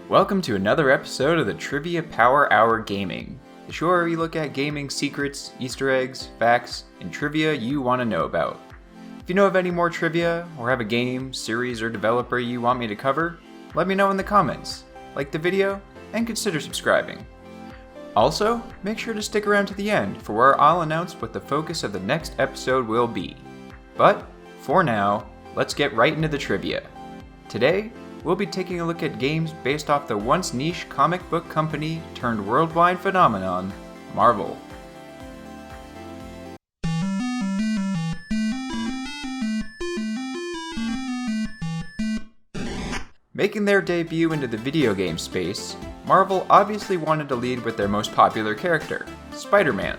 Welcome to another episode of the Trivia Power Hour Gaming, the show where we look at gaming secrets, Easter eggs, facts, and trivia you want to know about. If you know of any more trivia, or have a game, series, or developer you want me to cover, let me know in the comments, like the video, and consider subscribing. Also, make sure to stick around to the end for where I'll announce what the focus of the next episode will be. But, for now, let's get right into the trivia. Today, we'll be taking a look at games based off the once niche comic book company turned worldwide phenomenon, Marvel. Making their debut into the video game space, Marvel obviously wanted to lead with their most popular character, Spider-Man.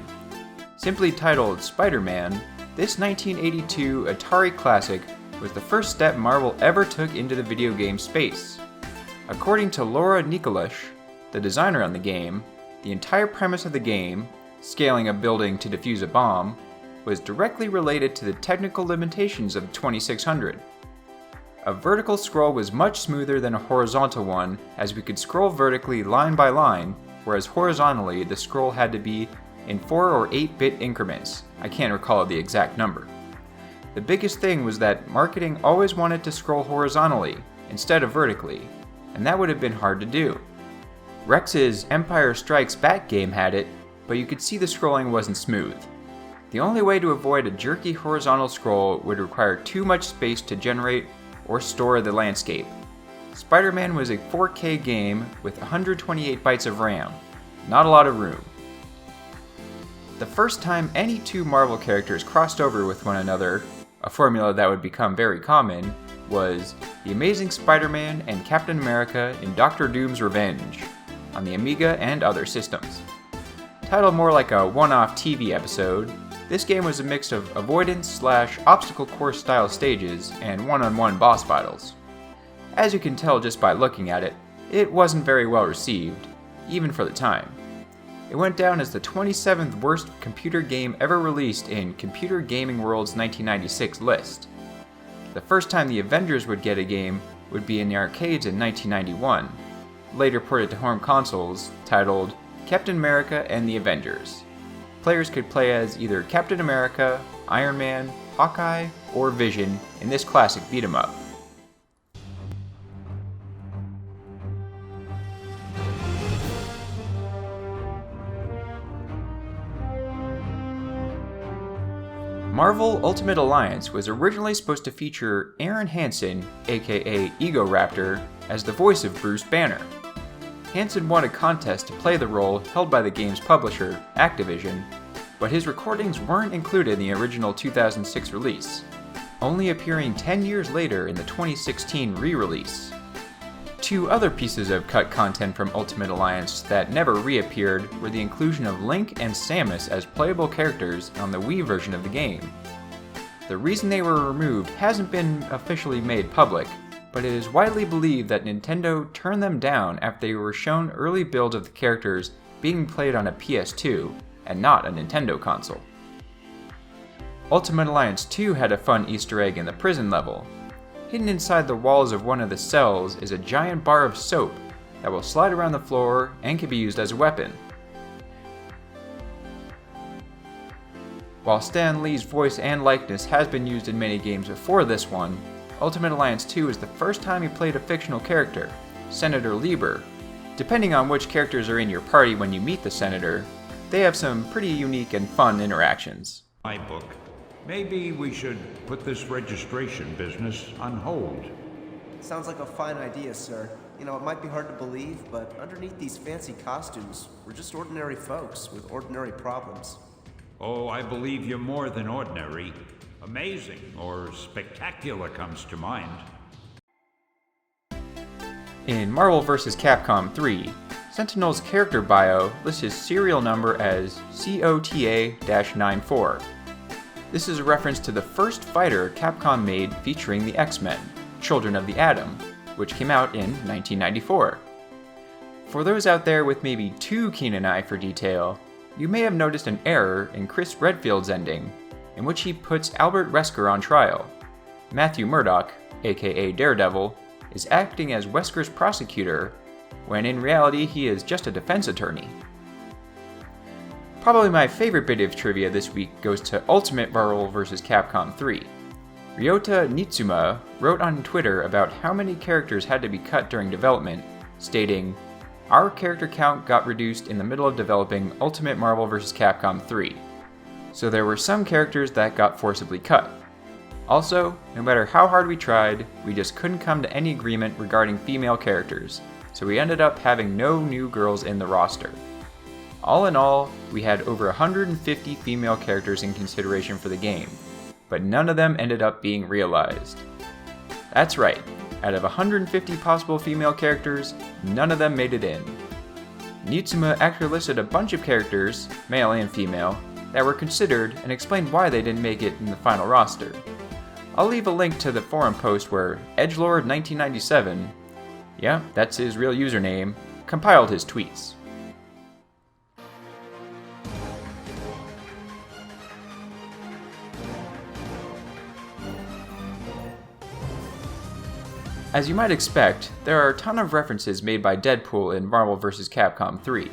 Simply titled Spide-Man, this 1982 Atari classic was the first step Marvel ever took into the video game space. According to Laura Nikolic, the designer on the game, the entire premise of the game, scaling a building to defuse a bomb, was directly related to the technical limitations of 2600. A vertical scroll was much smoother than a horizontal one, as we could scroll vertically line by line, whereas horizontally the scroll had to be in 4 or 8-bit increments. I can't recall the exact number. The biggest thing was that marketing always wanted to scroll horizontally instead of vertically, and that would have been hard to do. Rex's Empire Strikes Back game had it, but you could see the scrolling wasn't smooth. The only way to avoid a jerky horizontal scroll would require too much space to generate or store the landscape. Spider-Man was a 4K game with 128 bytes of RAM, not a lot of room. The first time any two Marvel characters crossed over with one another, a formula that would become very common, was The Amazing Spider-Man and Captain America in Doctor Doom's Revenge on the Amiga and other systems. Titled more like a one-off TV episode, this game was a mix of avoidance/obstacle course style stages and one-on-one boss battles. As you can tell just by looking at it, it wasn't very well received, even for the time. It went down as the 27th worst computer game ever released in Computer Gaming World's 1996 list. The first time the Avengers would get a game would be in the arcades in 1991, later ported to home consoles, titled Captain America and the Avengers. Players could play as either Captain America, Iron Man, Hawkeye, or Vision in this classic beat-em-up. Marvel Ultimate Alliance was originally supposed to feature Aaron Hansen, aka Ego Raptor, as the voice of Bruce Banner. Hansen won a contest to play the role held by the game's publisher, Activision, but his recordings weren't included in the original 2006 release, only appearing 10 years later in the 2016 re-release. Two other pieces of cut content from Ultimate Alliance that never reappeared were the inclusion of Link and Samus as playable characters on the Wii version of the game. The reason they were removed hasn't been officially made public, but it is widely believed that Nintendo turned them down after they were shown early builds of the characters being played on a PS2 and not a Nintendo console. Ultimate Alliance 2 had a fun Easter egg in the prison level. Hidden inside the walls of one of the cells is a giant bar of soap that will slide around the floor and can be used as a weapon. While Stan Lee's voice and likeness has been used in many games before this one, Ultimate Alliance 2 is the first time he played a fictional character, Senator Lieber. Depending on which characters are in your party when you meet the Senator, they have some pretty unique and fun interactions. My book. Maybe we should put this registration business on hold. Sounds like a fine idea, sir. You know, it might be hard to believe, but underneath these fancy costumes, we're just ordinary folks with ordinary problems. Oh, I believe you're more than ordinary. Amazing or spectacular comes to mind. In Marvel vs. Capcom 3, Sentinel's character bio lists his serial number as COTA-94. This is a reference to the first fighter Capcom made featuring the X-Men, Children of the Atom, which came out in 1994. For those out there with maybe too keen an eye for detail, you may have noticed an error in Chris Redfield's ending, in which he puts Albert Wesker on trial. Matthew Murdock, aka Daredevil, is acting as Wesker's prosecutor, when in reality he is just a defense attorney. Probably my favorite bit of trivia this week goes to Ultimate Marvel vs. Capcom 3. Ryota Nitsuma wrote on Twitter about how many characters had to be cut during development, stating, "Our character count got reduced in the middle of developing Ultimate Marvel vs. Capcom 3. So there were some characters that got forcibly cut. Also, no matter how hard we tried, we just couldn't come to any agreement regarding female characters, so we ended up having no new girls in the roster. All in all, we had over 150 female characters in consideration for the game, but none of them ended up being realized." That's right, out of 150 possible female characters, none of them made it in. Nitsuma actually listed a bunch of characters, male and female, that were considered and explained why they didn't make it in the final roster. I'll leave a link to the forum post where Edgelord1997, yeah, that's his real username, compiled his tweets. As you might expect, there are a ton of references made by Deadpool in Marvel vs. Capcom 3,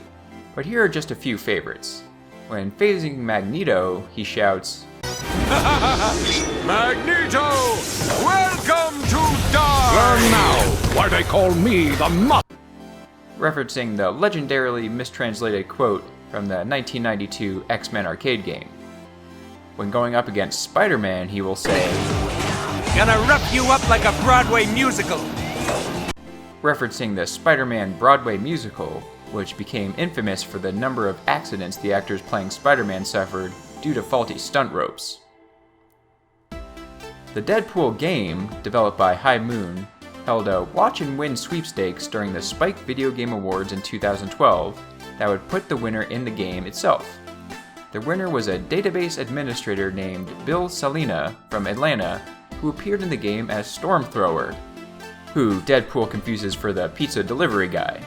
but here are just a few favorites. When phasing Magneto, he shouts, Magneto! Welcome to die! Learn now why they call me the referencing the legendarily mistranslated quote from the 1992 X-Men arcade game. When going up against Spider-Man, he will say, "Gonna rough you up like a Broadway musical." Referencing the Spider-Man Broadway musical, which became infamous for the number of accidents the actors playing Spider-Man suffered due to faulty stunt ropes. The Deadpool game, developed by High Moon, held a Watch and Win sweepstakes during the Spike Video Game Awards in 2012 that would put the winner in the game itself. The winner was a database administrator named Bill Salina from Atlanta, who appeared in the game as Stormthrower, who Deadpool confuses for the pizza delivery guy.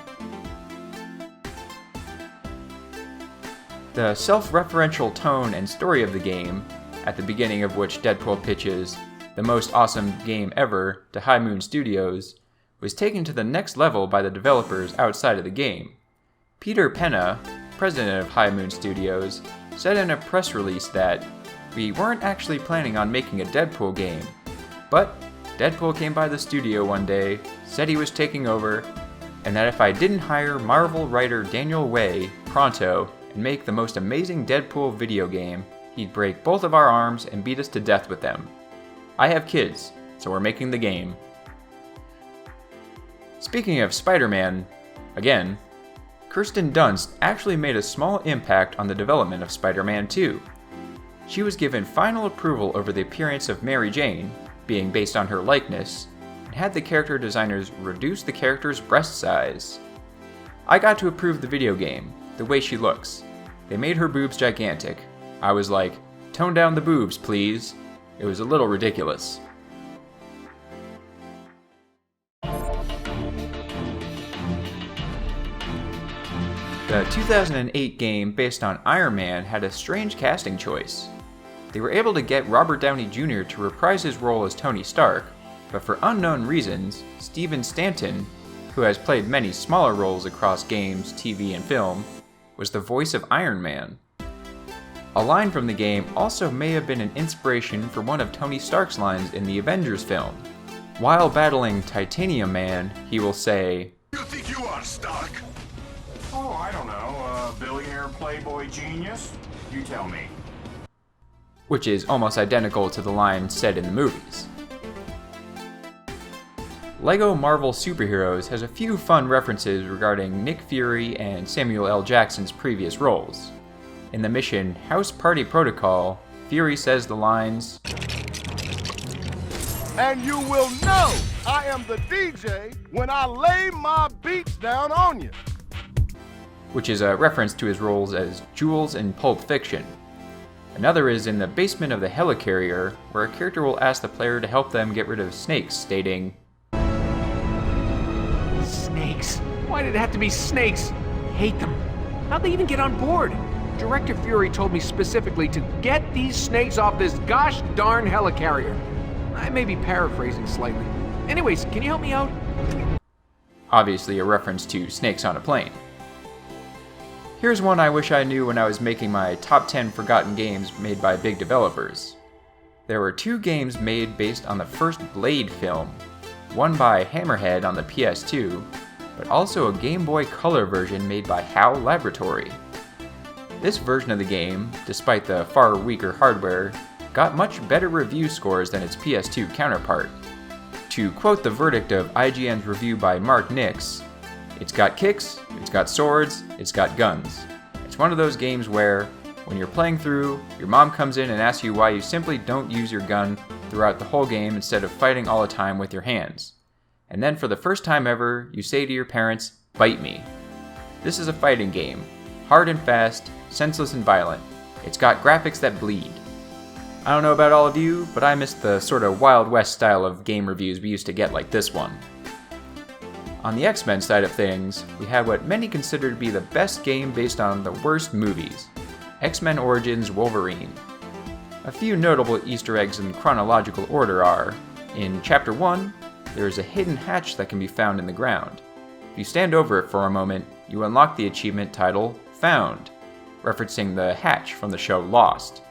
The self-referential tone and story of the game, at the beginning of which Deadpool pitches the most awesome game ever to High Moon Studios, was taken to the next level by the developers outside of the game. Peter Penna, president of High Moon Studios, said in a press release that, "We weren't actually planning on making a Deadpool game, but Deadpool came by the studio one day, said he was taking over, and that if I didn't hire Marvel writer Daniel Way pronto and make the most amazing Deadpool video game, he'd break both of our arms and beat us to death with them. I have kids, so we're making the game." Speaking of Spider-Man, again, Kirsten Dunst actually made a small impact on the development of Spider-Man 2. She was given final approval over the appearance of Mary Jane, being based on her likeness, and had the character designers reduce the character's breast size. I got to approve the video game, the way she looks. They made her boobs gigantic. I was like, tone down the boobs, please. It was a little ridiculous. The 2008 game based on Iron Man had a strange casting choice. They were able to get Robert Downey Jr. to reprise his role as Tony Stark, but for unknown reasons, Stephen Stanton, who has played many smaller roles across games, TV, and film, was the voice of Iron Man. A line from the game also may have been an inspiration for one of Tony Stark's lines in the Avengers film. While battling Titanium Man, he will say, You think you are, Stark? Oh, I don't know. Billionaire playboy genius? You tell me. which is almost identical to the line said in the movies. LEGO Marvel Superheroes has a few fun references regarding Nick Fury and Samuel L. Jackson's previous roles. In the mission House Party Protocol, Fury says the lines, "And you will know I am the DJ when I lay my beats down on you," which is a reference to his roles as Jules in Pulp Fiction. Another is in the basement of the helicarrier, where a character will ask the player to help them get rid of snakes, stating, Snakes? Why did it have to be snakes? Hate them. How'd they even get on board? Director Fury told me specifically to get these snakes off this gosh darn helicarrier. I may be paraphrasing slightly. Anyways, can you help me out? obviously a reference to Snakes on a Plane. Here's one I wish I knew when I was making my top 10 forgotten games made by big developers. There were 2 games made based on the first Blade film, one by Hammerhead on the PS2, but also a Game Boy Color version made by HAL Laboratory. This version of the game, despite the far weaker hardware, got much better review scores than its PS2 counterpart. To quote the verdict of IGN's review by Mark Nix, "It's got kicks, it's got swords, it's got guns. It's one of those games where, when you're playing through, your mom comes in and asks you why you simply don't use your gun throughout the whole game instead of fighting all the time with your hands. And then for the first time ever, you say to your parents, 'Bite me.' This is a fighting game. Hard and fast, senseless and violent. It's got graphics that bleed." I don't know about all of you, but I miss the sort of Wild West style of game reviews we used to get like this one. On the X-Men side of things, we have what many consider to be the best game based on the worst movies, X-Men Origins Wolverine. A few notable Easter eggs in chronological order are, in Chapter 1, there is a hidden hatch that can be found in the ground. If you stand over it for a moment, you unlock the achievement title, Found, referencing the hatch from the show Lost.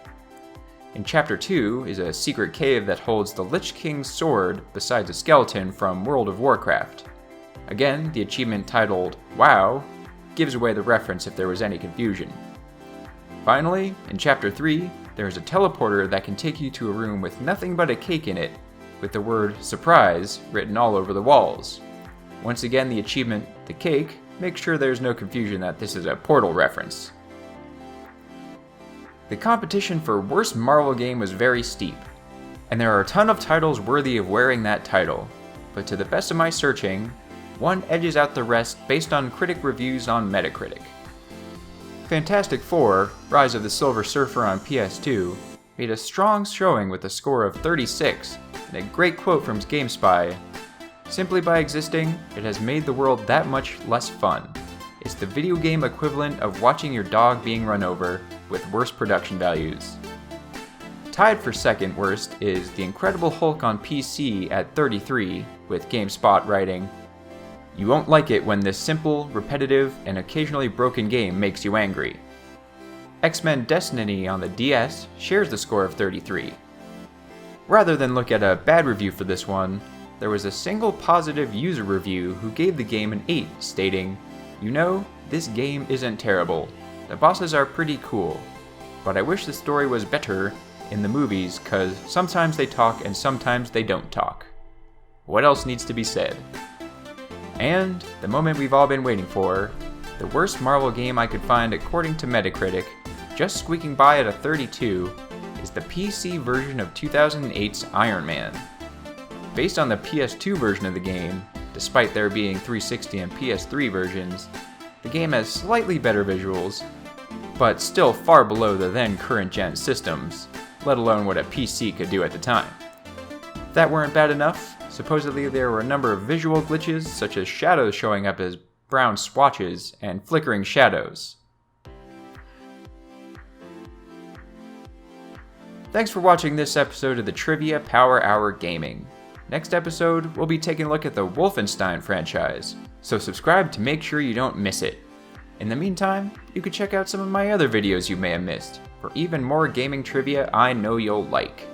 In Chapter 2 is a secret cave that holds the Lich King's sword besides a skeleton from World of Warcraft. Again, the achievement titled WoW gives away the reference if there was any confusion. Finally, in Chapter 3, there is a teleporter that can take you to a room with nothing but a cake in it, with the word SURPRISE written all over the walls. Once again, the achievement, the cake, makes sure there's no confusion that this is a Portal reference. The competition for worst Marvel game was very steep, and there are a ton of titles worthy of wearing that title, but to the best of my searching, one edges out the rest based on critic reviews on Metacritic. Fantastic Four: Rise of the Silver Surfer on PS2 made a strong showing with a score of 36 and a great quote from GameSpy. "Simply by existing, it has made the world that much less fun. It's the video game equivalent of watching your dog being run over, with worse production values." Tied for second worst is The Incredible Hulk on PC at 33, with GameSpot writing, "You won't like it when this simple, repetitive, and occasionally broken game makes you angry." X-Men Destiny on the DS shares the score of 33. Rather than look at a bad review for this one, there was a single positive user review who gave the game an 8, stating, "You know, this game isn't terrible. The bosses are pretty cool. But I wish the story was better in the movies, cause sometimes they talk and sometimes they don't talk. What else needs to be said?" And the moment we've all been waiting for, the worst Marvel game I could find according to Metacritic, just squeaking by at a 32, is the PC version of 2008's Iron Man. Based on the PS2 version of the game, despite there being 360 and PS3 versions, the game has slightly better visuals, but still far below the then current-gen systems, let alone what a PC could do at the time. If that weren't bad enough, supposedly there were a number of visual glitches, such as shadows showing up as brown swatches and flickering shadows. Thanks for watching this episode of the Trivia Power Hour Gaming. Next episode, we'll be taking a look at the Wolfenstein franchise, so subscribe to make sure you don't miss it. In the meantime, you can check out some of my other videos you may have missed, for even more gaming trivia I know you'll like.